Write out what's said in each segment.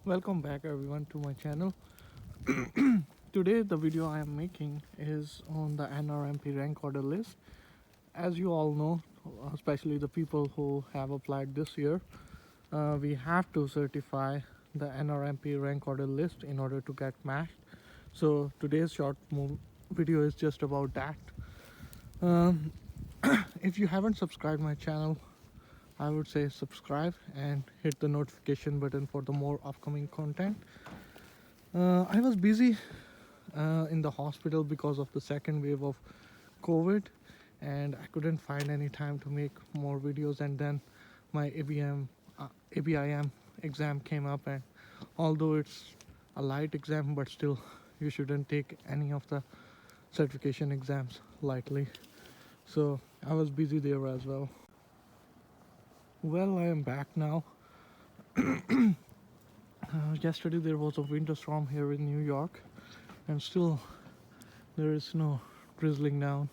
Welcome back everyone to my channel. Today the video I am making is on the NRMP rank order list. As you all know, especially the people who have applied this year, we have to certify the NRMP rank order list in order to get matched. So today's video is just about that. Um, if you haven't subscribed my channel, I would say subscribe and hit the notification button for the more upcoming content. I was busy in the hospital because of the second wave of COVID, and I couldn't find any time to make more videos. And then my ABIM exam came up, and although it's a light exam, but still, you shouldn't take any of the certification exams lightly. So I was busy there as well. Well, I am back now. Yesterday there was a winter storm here in New York, and still there is snow drizzling down.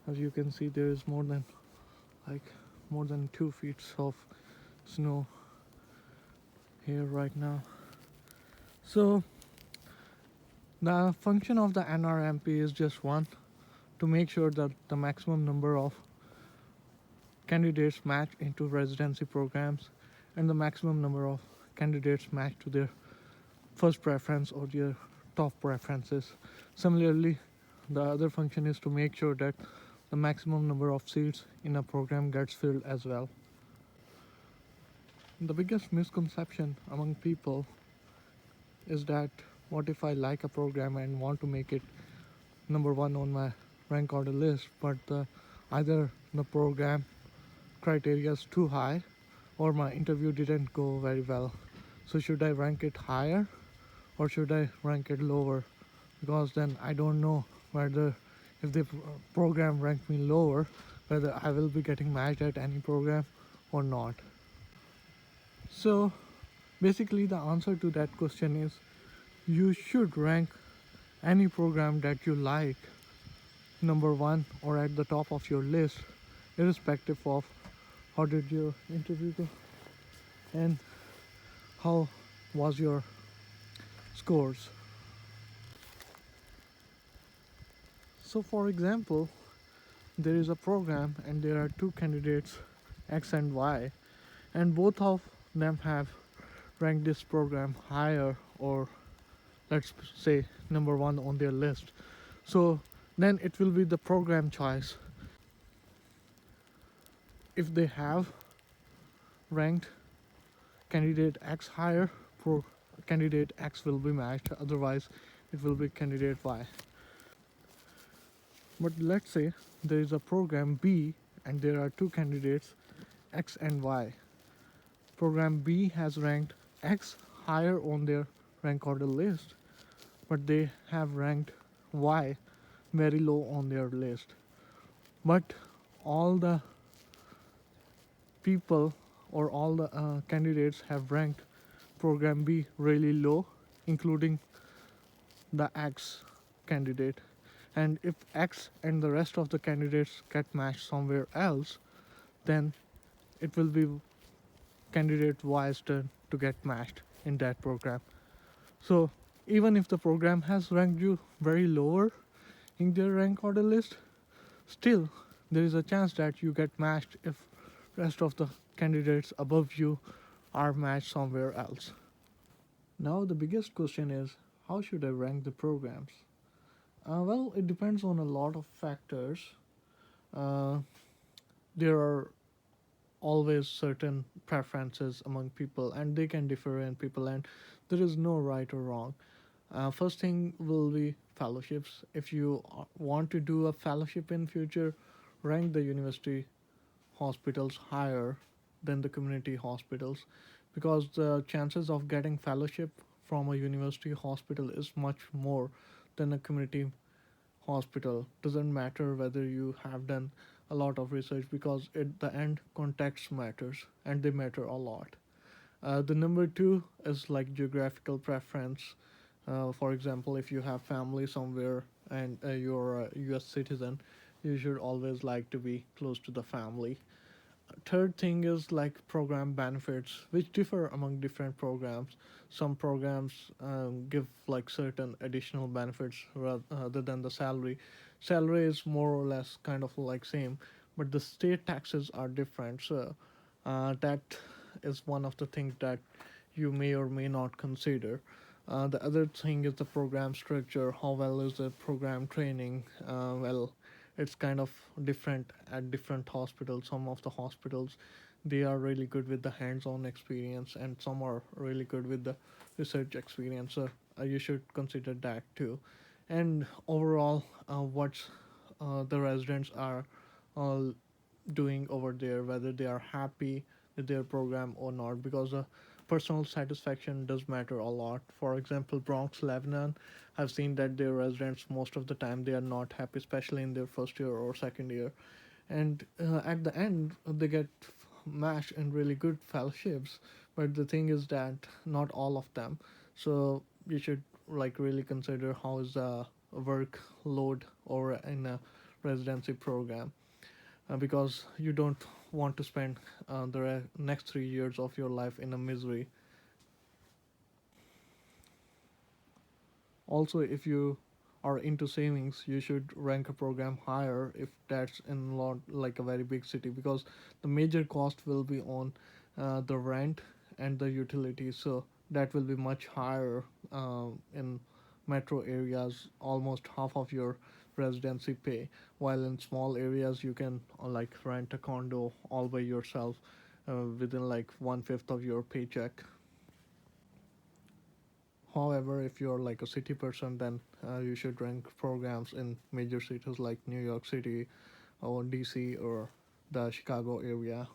As you can see, there is like more than 2 feet of snow here right now. So the function of the NRMP is just one, to make sure that the maximum number of candidates match into residency programs and the maximum number of candidates match to their first preference or their top preferences. Similarly, the other function is to make sure that the maximum number of seats in a program gets filled as well. The biggest misconception among people is that what if I like a program and want to make it number one on my rank order list, but either the program criteria is too high or my interview didn't go very well. So should I rank it higher or should I rank it lower? Because then I don't know whether if the program ranked me lower, whether I will be getting matched at any program or not. So basically the answer to that question is you should rank any program that you like number one or at the top of your list, irrespective of how did your interview go and how was your scores. So for example, there is a program and there are two candidates X and Y, and both of them have ranked this program higher, or let's say number one on their list. So then it will be the program choice. If they have ranked candidate X higher, candidate X will be matched, otherwise it will be candidate Y. But let's say there is a program B and there are two candidates X and Y. Program B has ranked X higher on their rank order list, but they have ranked Y very low on their list. But all the people or all the candidates have ranked program B really low, including the X candidate. And if X and the rest of the candidates get matched somewhere else, then it will be candidate Y's turn to get matched in that program. So even if the program has ranked you very lower in their rank order list, still there is a chance that you get matched if rest of the candidates above you are matched somewhere else. Now the biggest question is, how should I rank the programs? Well, it depends on a lot of factors. Uh, there are always certain preferences among people, and they can differ in people, and there is no right or wrong. First thing will be fellowships. If you want to do a fellowship in future, rank the university hospitals higher than the community hospitals, because the chances of getting fellowship from a university hospital is much more than a community hospital. Doesn't matter whether you have done a lot of research, because at the end context matters and they matter a lot. The number two is like geographical preference. For example, if you have family somewhere and you're a US citizen, you should always like to be close to the family. Third thing is like program benefits, which differ among different programs. Some programs give like certain additional benefits rather than the salary. Salary is more or less kind of like same, but the state taxes are different. So that is one of the things that you may or may not consider. The other thing is the program structure. How well is the program training? Well, it's kind of different at different hospitals. Some of the hospitals, they are really good with the hands-on experience, and some are really good with the research experience. So you should consider that too. And overall, what's the residents are uh, doing over there, whether they are happy with their program or not, because personal satisfaction does matter a lot. For example, Bronx, Lebanon, I've seen that their residents most of the time they are not happy, especially in their first year or second year, and at the end they get matched in really good fellowships. But the thing is that not all of them. So you should like really consider how is the workload or in a residency program, because you don't want to spend the next 3 years of your life in a misery. Also, if you are into savings, you should rank a program higher if that's in lot like a very big city, because the major cost will be on the rent and the utilities. So that will be much higher in metro areas, almost half of your residency pay. While in small areas, you can like rent a condo all by yourself within like 1/5 of your paycheck. However, if you're like a city person, then you should rank programs in major cities like New York City or DC or the Chicago area.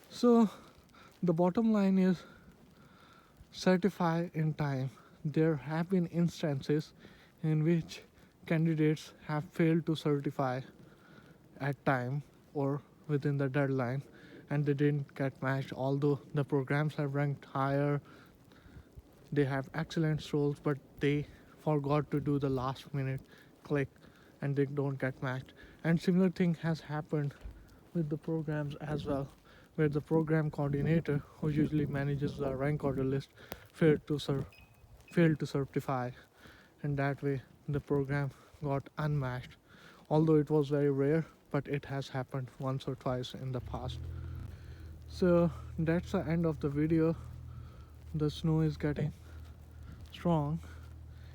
So, the bottom line is certify in time. There have been instances in which candidates have failed to certify at time or within the deadline, and they didn't get matched, although the programs have ranked higher. They have excellent roles, but they forgot to do the last minute click, and they don't get matched. And similar thing has happened with the programs as well, where the program coordinator, who usually manages the rank order list, failed to failed to certify, and that way the program got unmatched. Although it was very rare, but it has happened once or twice in the past. So that's the end of the video. The snow is getting strong,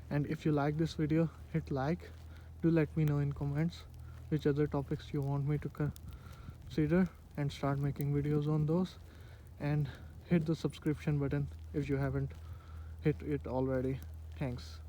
and if you like this video, hit like. Do let me know in comments which other topics you want me to consider and start making videos on those, and hit the subscription button if you haven't hit it already. Thanks.